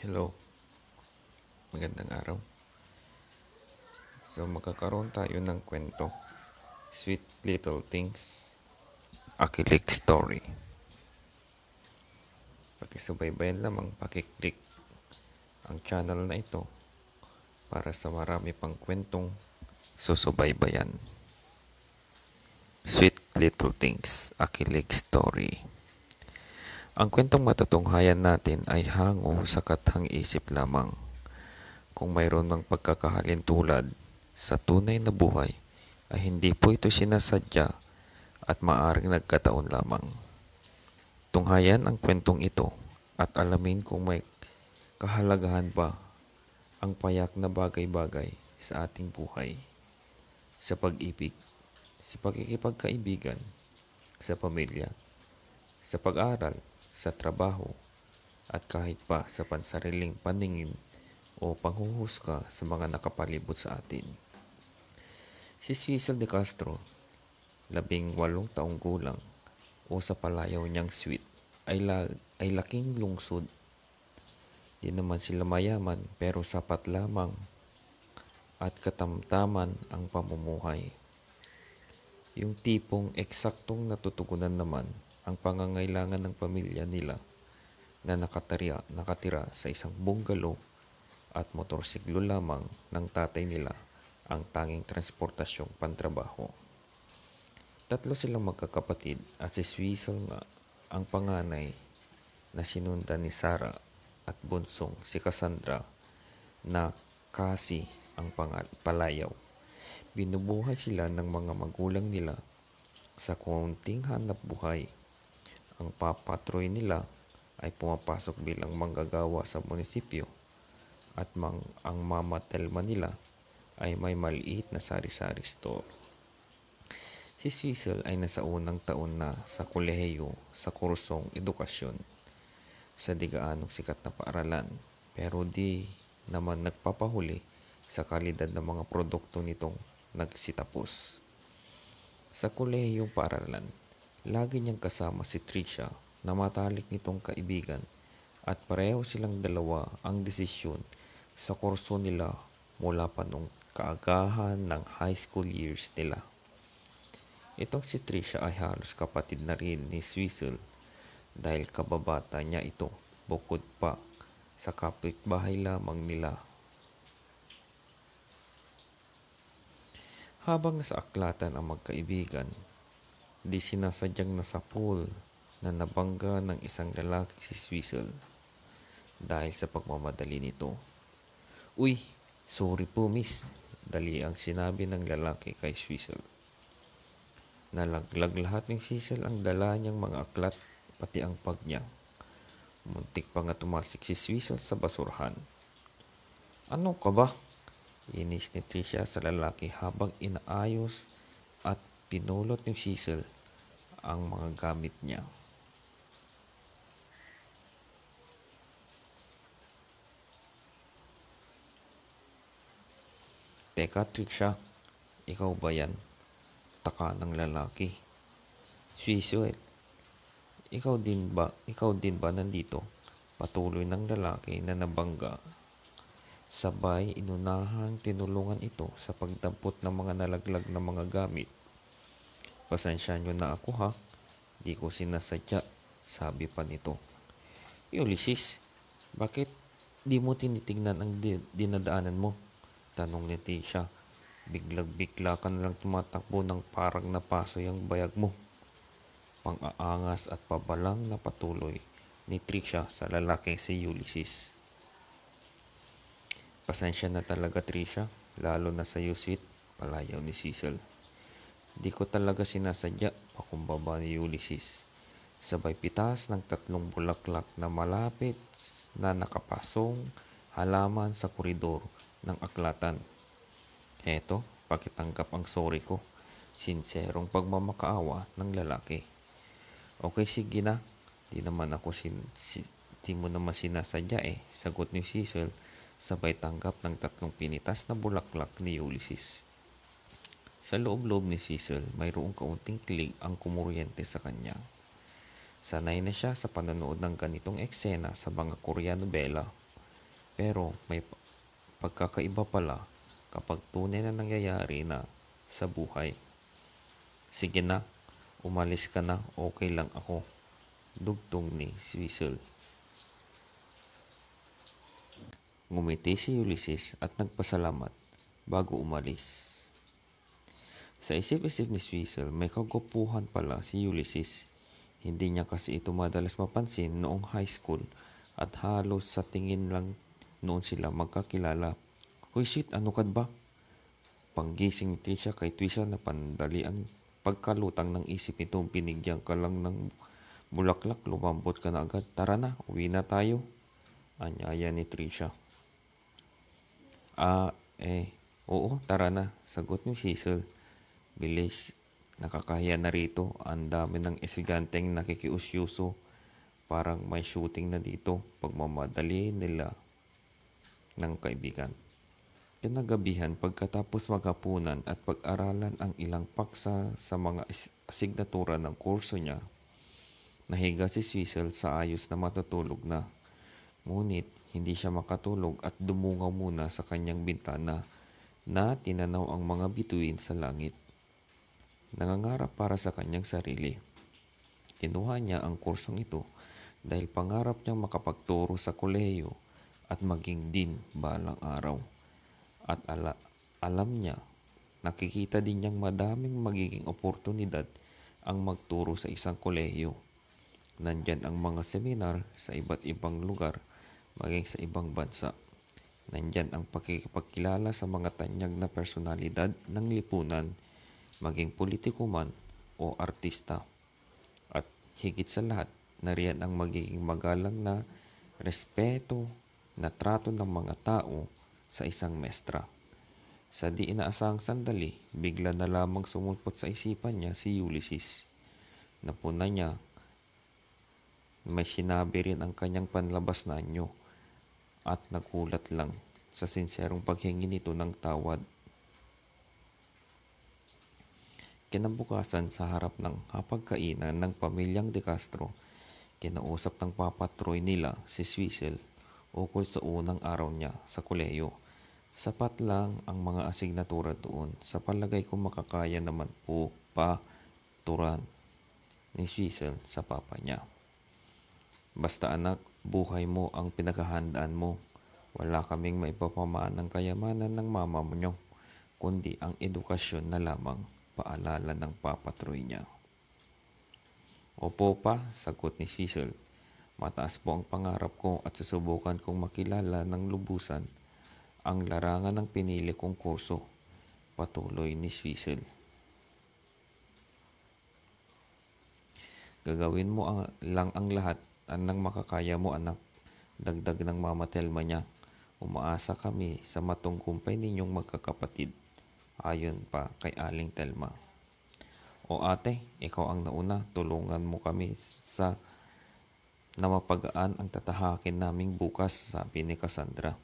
Hello, magandang araw. So magkakaroon tayo ng kwento, Sweet Little Things, Akilig Story. Pakisubaybayan lamang, pakiclick ang channel na ito para sa marami pang kwentong susubaybayan. Sweet Little Things, Akilig Story. Ang kwentong matutunghayan natin ay hango sa kathang isip lamang. Kung mayroon mang pagkakahalintulad sa tunay na buhay, ay hindi po ito sinasadya at maaring nagkataon lamang. Tunghayan ang kwentong ito at alamin kung may kahalagahan ba ang payak na bagay-bagay sa ating buhay, sa pag-ibig, sa pagkikipagkaibigan, sa pamilya, sa pag-aral, sa trabaho, at kahit pa sa pansariling paningin o panghuhusga sa mga nakapalibot sa atin. Si Cecil de Castro, 18 taong gulang, o sa palayaw niyang Sweet, ay laking lungsod. Di naman sila mayaman pero sapat lamang at katamtaman ang pamumuhay. Yung tipong eksaktong natutugunan naman ang pangangailangan ng pamilya nila na nakatira sa isang bungalow at motorsiklo lamang ng tatay nila ang tanging transportasyong pantrabaho. Tatlo silang magkakapatid at si Swiesel nga ang panganay na sinundan ni Sarah at bunsong si Cassandra na kasi ang palayaw. Binubuhay sila ng mga magulang nila sa kaunting hanap buhay. Ang papatroy nila ay pumapasok bilang manggagawa sa munisipyo at ang mama Telma nila ay may maliit na sari-sari store. Si Cecil ay nasa unang taon na sa kolehiyo sa kursong edukasyon sa di gaanong sikat na paaralan, pero di naman nagpapahuli sa kalidad ng mga produkto nitong nagsitapos. Sa kolehiyong paaralan, lagi niyang kasama si Trisha na matalik nitong kaibigan at pareho silang dalawa ang desisyon sa kurso nila mula pa nung kaagahan ng high school years nila. Itong si Trisha ay halos kapatid na rin ni Swiesel dahil kababata niya ito bukod pa sa kapitbahay lamang nila. Habang nasa aklatan ang magkaibigan, di sinasadyang nasa pool na nabangga ng isang lalaki si Swiesel dahil sa pagmamadali nito. "Uy, sorry po miss," dali ang sinabi ng lalaki kay Swiesel. Nalaglag lahat ng Swiesel ang dala niyang mga aklat pati ang bag niya. Muntik pa nga tumalsik si Swiesel sa basurahan. "Ano ka ba?" Inis ni Tricia sa lalaki habang inaayos at pinulot ni Swiesel ang mga gamit niya. "Teka Tricia, ikaw ba yan?" Taka ng lalaki. "Swiesel, ikaw din ba nandito?" Patuloy ng lalaki na nabangga. Sabay inunahang tinulungan ito sa pagdampot ng mga nalaglag na mga gamit. "Pasensya nyo na ako ha, di ko sinasadya," sabi pa nito. "Ulysses, bakit di mo tinitingnan ang dinadaanan mo?" Tanong ni Tisha. "Biglag-bigla ka nalang tumatakbo ng parang napasoy ang bayag mo." Pang-aangas at pabalang na patuloy ni Trisha sa lalaking si Ulysses. "Pasensya na talaga Trisha, lalo na sa iyo Sweet," palayaw ni Cecil. "Di ko talaga sinasadya," pakumbaba ni Ulysses. Sabay pitas ng 3 bulaklak na malapit na nakapasong halaman sa koridor ng aklatan. "Heto, pakitanggap ang sorry ko," sinserong pagmamakaawa ng lalaki. "Okay, sige na. Di mo naman sinasadya eh," sagot ni Cecil sabay tanggap ng 3 pinitas na bulaklak ni Ulysses. Sa loob-loob ni Cecil, mayroong kaunting kilig ang kumuryente sa kanya. Sanay na siya sa panonood ng ganitong eksena sa mga Korean novela. Pero may pagkakaiba pala kapag tunay na nangyayari na sa buhay. Sige na, umalis ka na, okay lang ako. Dugtong ni Swizzle. Ngumiti si Ulysses at nagpasalamat bago umalis. Sa isip-isip ni Swizzle, may kagupuhan pala si Ulysses. Hindi niya kasi ito madalas mapansin noong high school at halos sa tingin lang noon sila magkakilala. Hoy shit, ano ka ba? Panggising ni Trisha kay Twisha na pandali ang pagkalutang ng isip nito. Binigyan ka lang ng bulaklak, lumambot ka na agad. Tara na, uwi na tayo. Anyaya ni Trisha. Oo, tara na, sagot ni Cecil. Bilis, nakakahiya na rito. Ang dami ng estudyanteng nakikiusyuso. Parang may shooting na dito. Pagmamadali nila ng kaibigan. Kinagabihan pagkatapos maghapunan at pag-aralan ang ilang paksa sa mga asignatura ng kurso niya, nahiga si Cecil sa ayos na matutulog na. Ngunit hindi siya makatulog at dumungaw muna sa kanyang bintana na tinanaw ang mga bituin sa langit. Nangangarap para sa kanyang sarili. Kinuha niya ang kursong ito dahil pangarap niyang makapagturo sa kolehiyo at maging dean balang araw. At alam niya, nakikita din niyang madaming magiging oportunidad ang magturo sa isang kolehiyo. Nandyan ang mga seminar sa iba't ibang lugar, maging sa ibang bansa. Nandyan ang pakikipagkilala sa mga tanyag na personalidad ng lipunan, maging politiko man o artista. At higit sa lahat, nariyan ang magiging magalang na respeto na trato ng mga tao sa isang mestra. Sa di inaasahang sandali, bigla na lamang sumulpot sa isipan niya si Ulysses. Napuna niya, may sinabi rin ang kanyang panlabas na anyo at nagulat lang sa sinserong paghingi nito ng tawad. Kinabukasan sa harap ng hapagkainan ng pamilyang De Castro, kinausap ng Papa Troy nila si Swizzle ukol sa unang araw niya sa kolehiyo. Sapat lang ang mga asignatura doon. Sa palagay ko makakaya naman po turan ni Swizzle sa papa niya. Basta anak, buhay mo ang pinaghahandaan mo. Wala kaming maipapamanang kayamanan ng mama mo nyo, kundi ang edukasyon na lamang, paalala ng Papa Troy niya. Opo pa, sagot ni Swizzle. Mataas po ang pangarap ko at susubukan kong makilala ng lubusan ang larangan ng pinili kong kurso, patuloy ni Swizzle. Gagawin mo lang ang lahat ng makakaya mo anak, dagdag ng Mama Telma niya. Umaasa kami sa matungkumpay ninyong magkakapatid, ayon pa kay Aling Telma. O ate, ikaw ang nauna, tulungan mo kami sa na mapagaan ang tatahakin naming bukas, sabi ni Cassandra.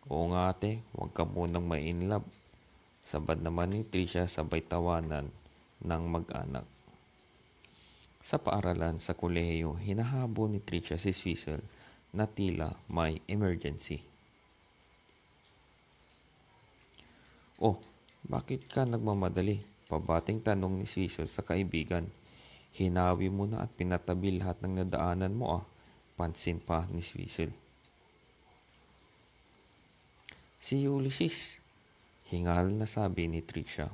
Oo nga ate, huwag ka munang ma-inlove. Sabad naman ni Trisha sabay tawanan ng mag-anak. Sa paaralan sa kolehiyo, hinahabo ni Trisha si Swizzle na tila may emergency. Oh, bakit ka nagmamadali? Pabating tanong ni Swizzle sa kaibigan. Hinawi mo na at pinatabi lahat ng nadaanan mo pansin pa ni Swizzle. Si Ulysses, hingal na sabi ni Trisha.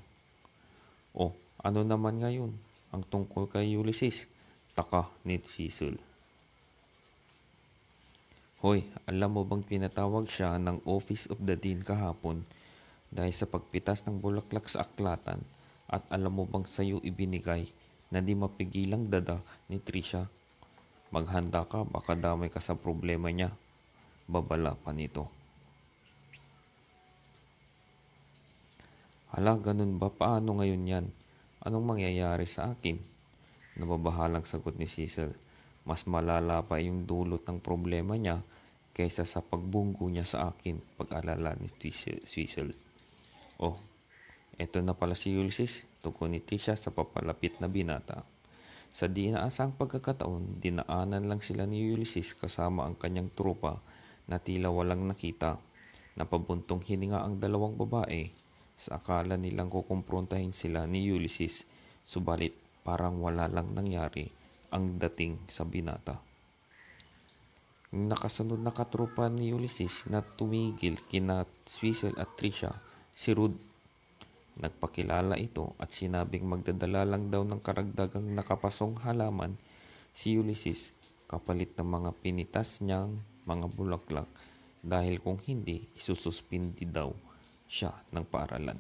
Oh, ano naman ngayon ang tungkol kay Ulysses? Taka ni Swizzle. Hoy, alam mo bang pinatawag siya ng Office of the Dean kahapon dahil sa pagpitas ng bulaklak sa aklatan, at alam mo bang sa'yo ibinigay na di mapigilang dada ni Trisha? Maghanda ka, baka damay ka sa problema niya. Babala pa nito. Hala, ganun ba? Paano ngayon yan? Anong mangyayari sa akin? Nababahalang sagot ni Cecil. Mas malala pa yung dulot ng problema niya kaysa sa pagbunggo niya sa akin, pag-alala ni Cecil. Oh, eto na pala si Ulysses, tugon ni Trisha sa papalapit na binata. Sa di inaasang pagkakataon, dinaanan lang sila ni Ulysses kasama ang kanyang tropa na tila walang nakita. Napabuntong hininga ang dalawang babae sa akala nilang kukumprontahin sila ni Ulysses, subalit parang wala lang nangyari ang dating sa binata. Nakasunod na katropa ni Ulysses na tumigil kina Swizzle at Trisha, si Rude. Nagpakilala ito at sinabing magdadala lang daw ng karagdagang nakapasong halaman si Ulysses kapalit ng mga pinitas niyang mga bulaklak dahil kung hindi, isususpindi daw siya ng paaralan.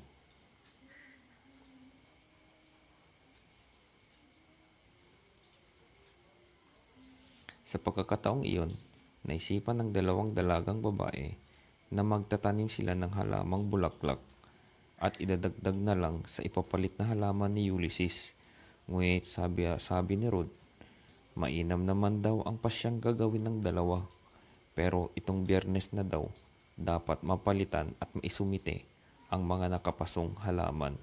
Sa pagkakataong iyon, naisipan ng dalawang dalagang babae na magtatanim sila ng halamang bulaklak at idadagdag na lang sa ipapalit na halaman ni Ulysses. Ngunit sabi ni Rod, mainam naman daw ang pasyang gagawin ng dalawa. Pero itong Biyernes na daw, dapat mapalitan at maisumite ang mga nakapasong halaman.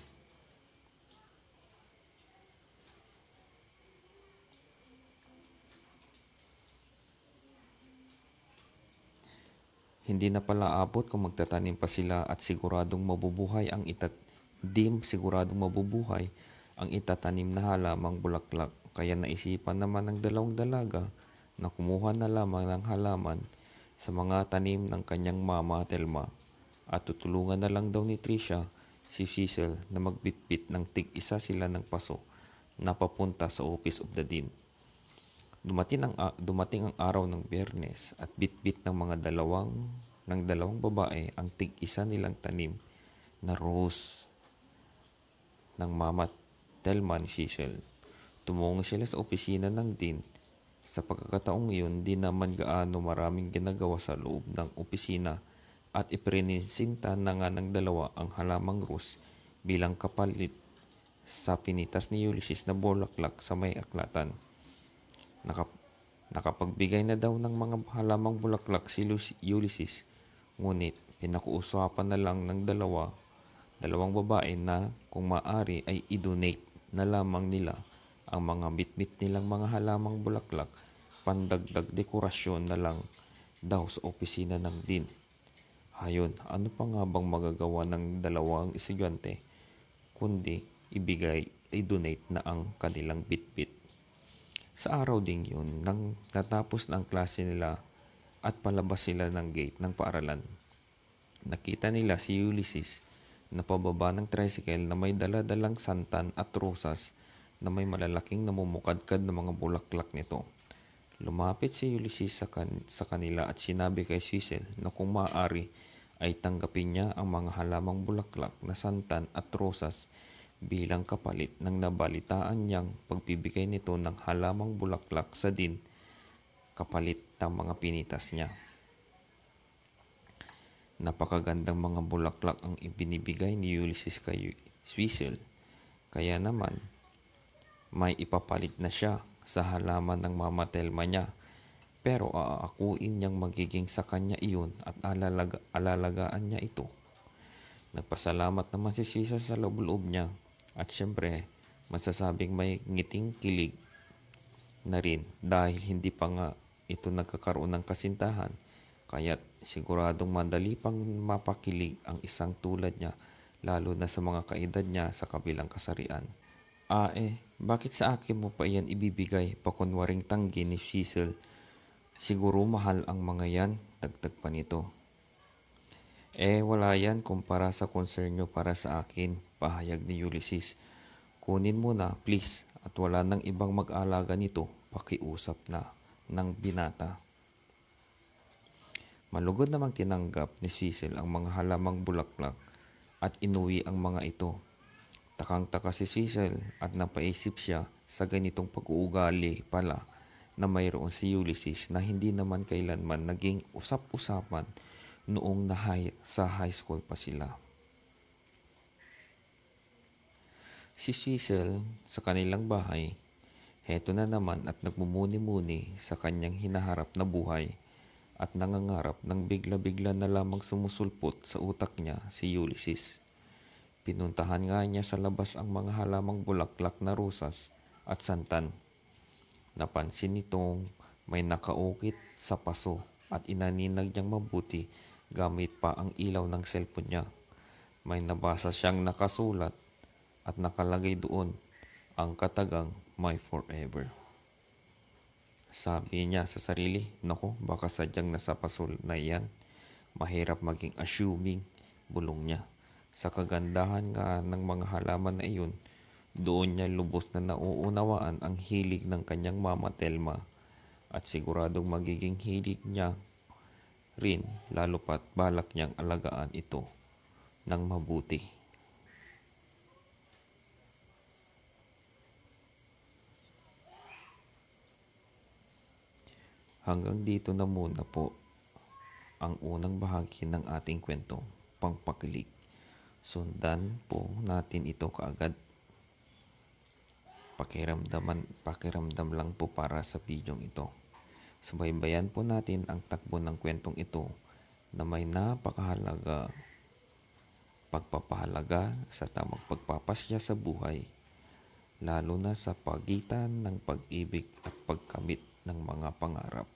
Hindi na pala abot kung magtatanim pa sila at siguradong mabubuhay ang itatanim na halamang bulaklak. Kaya naisipan naman ng dalawang dalaga na kumuha na lamang ng halaman sa mga tanim ng kanyang mama Telma at tutulungan na lang daw ni Trisha si Cecil na magbitbit ng tig-isa sila ng paso na papunta sa Office of the Dean. Dumating ang araw ng Biyernes at bitbit ng dalawang babae ang tig-isa nilang tanim na rose ng mama Telma ni Cecil. Tumungo sila sa opisina ng Dean. Sa pagkakataong iyon, di naman gaano maraming ginagawa sa loob ng opisina at iprinisinta na nga ng dalawa ang halamang rose bilang kapalit sa pinitas ni Ulysses na bulaklak sa may aklatan. Nakapagbigay na daw ng mga halamang bulaklak si Ulysses, ngunit pinakuusapan na lang ng dalawang babae na kung maaari ay i-donate na lamang nila ang mga bitbit nilang mga halamang bulaklak, pandagdag dekorasyon na lang daw sa opisina ng Dean. Hayon, ano pa nga bang magagawa ng dalawang estudyante kundi i-donate na ang kanilang bitbit. Sa araw ding yun, nang natapos na ang klase nila at palabas sila ng gate ng paaralan, nakita nila si Ulysses na pababa ng tricycle na may daladalang santan at rosas na may malalaking namumukadkad na mga bulaklak nito. Lumapit si Ulysses sa kanila at sinabi kay Cecil na kung maaari ay tanggapin niya ang mga halamang bulaklak na santan at rosas bilang kapalit ng nabalitaan niyang pagbibigay nito ng halamang bulaklak sa Dean kapalit ng mga pinitas niya. Napakagandang mga bulaklak ang ibinibigay ni Ulysses kay Cecil, kaya naman may ipapalit na siya sa halaman ng mama Telma niya, pero aakuin niyang magiging sa kanya iyon at alalagaan niya ito. Nagpasalamat naman si Cecil sa loob-loob niya at syempre masasabing may ngiting kilig na rin dahil hindi pa nga ito nagkakaroon ng kasintahan, kaya't siguradong madali pang mapakilig ang isang tulad niya, lalo na sa mga kaedad niya sa kabilang kasarian. Bakit sa akin mo pa iyan ibibigay? Pakunwaring tanggi ni Cecil. Siguro mahal ang mga yan, dagdag pa nito. Wala yan kumpara sa concern nyo para sa akin, pahayag ni Ulysses. Kunin mo na, please, at wala nang ibang mag-alaga nito, pakiusap na ng binata. Malugod namang tinanggap ni Cecil ang mga halamang bulaklak at inuwi ang mga ito. Takang-taka si Cecil at napaisip siya sa ganitong pag-uugali pala na mayroon si Ulysses na hindi naman kailanman naging usap-usapan noong sa high school pa sila. Si Cecil sa kanilang bahay, heto na naman at nagmumuni-muni sa kanyang hinaharap na buhay at nangangarap ng bigla-bigla na lamang sumusulpot sa utak niya si Ulysses. Pinuntahan nga niya sa labas ang mga halamang bulaklak na rosas at santan. Napansin nitong may nakaukit sa paso at inaninag niyang mabuti gamit pa ang ilaw ng cellphone niya. May nabasa siyang nakasulat at nakalagay doon ang katagang My Forever. Sabi niya sa sarili, "Naku, baka sadyang nasa pasul na yan. Mahirap maging assuming," bulong niya. Sa kagandahan nga ng mga halaman na iyon, doon niya lubos na nauunawaan ang hilig ng kanyang mama Telma at siguradong magiging hilig niya rin lalo pat balak niyang alagaan ito ng mabuti. Hanggang dito na muna po ang unang bahagi ng ating kwentong pangpakilig. Sundan po natin ito kaagad. Pakiramdam lang po para sa bidyong ito. Subaybayan po natin ang takbo ng kwentong ito na may napakahalaga pagpapahalaga sa tamang pagpapasya sa buhay, lalo na sa pagitan ng pag-ibig at pagkamit ng mga pangarap.